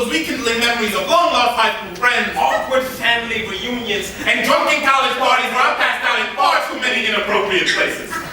those rekindling memories of long-lost high school friends, awkward family reunions, and drunken college parties where I passed out in far too many inappropriate places. Then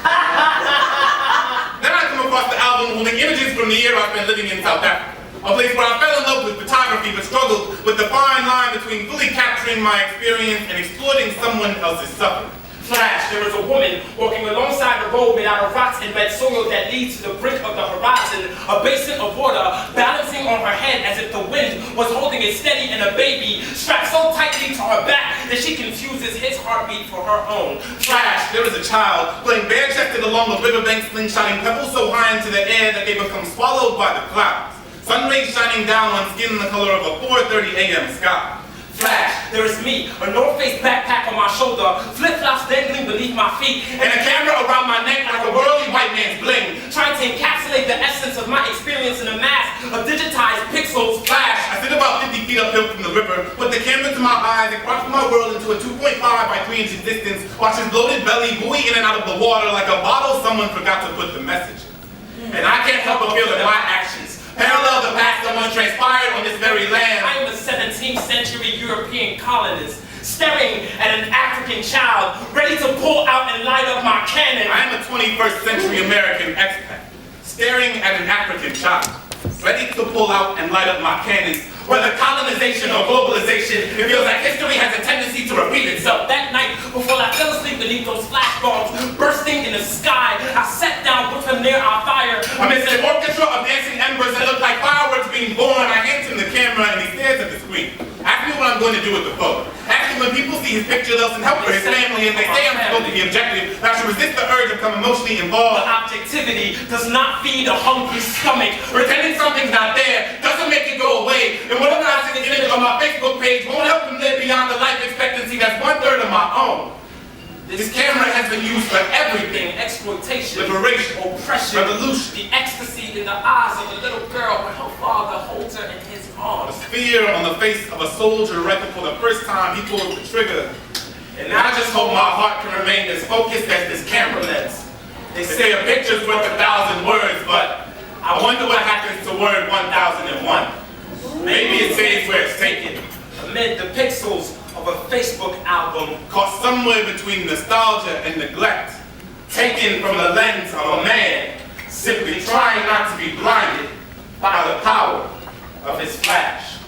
I come across the album holding images from the year I spent living in South Africa. A place where I fell in love with photography but struggled with the fine line between fully capturing my experience and exploiting someone else's suffering. Flash, there was a woman walking alongside the road made out of rocks and red soil that leads to the brink of the horizon, a basin of water balancing on her head as if the wind was holding it steady, and a baby strapped so tightly to her back that she confuses his heartbeat for her own. Flash, there was a child playing bare-chested along a riverbank, slingshotting pebbles so high into the air that they become swallowed by the clouds. Sun rays shining down on skin the color of a 4:30 a.m. sky. Flash, there is me, a North Face backpack on my shoulder, flip-flops dangling beneath my feet, and a camera around my neck like a worldly white man's bling, trying to encapsulate the essence of my experience in a mass of digitized pixels. Flash, I sit about 50 feet uphill from the river, put the camera to my eyes, and cross my world into a 2.5 by 3 inch distance, watch his bloated belly buoy in and out of the water like a bottle someone forgot to put the message in. And I can't help but feel that my actions parallel the past someone transpired on this very land. I am a 17th century European colonist, staring at an African child, ready to pull out and light up my cannon. I am a 21st century American expat, staring at an African child, ready to pull out and light up my cannons. Whether colonization or globalization, it feels like history has a tendency to repeat itself. That night, before I fell asleep beneath those flash bombs bursting in the sky, I sat down with him near our fire. Amidst an orchestra of dancing embers that look like fireworks being born, I hand him the camera and he stares at the screen. Ask me what I'm going to do with the photo. Ask me when people see his picture, they'll send help for his family, and they say I'm supposed to be objective, that I should resist the urge to become emotionally involved. But objectivity does not feed a hungry stomach. Pretending something's not there doesn't make it go away. And whatever I see the image on my Facebook page won't help him live beyond the life expectancy that's 1/3 of my own. This camera has been used for everything. Exploitation, liberation, oppression, revolution. The ecstasy in the eyes of a little girl when her father holds her in his arms. The fear on the face of a soldier right before the first time he pulls the trigger. And I just hope my heart can remain as focused as this camera lens. They say a picture's worth 1,000 words, but I wonder what happens to word 1001. Maybe it stays where it's taken, amid the pixels of a Facebook album, caught somewhere between nostalgia and neglect, taken from the lens of a man, simply trying not to be blinded by the power of his flash.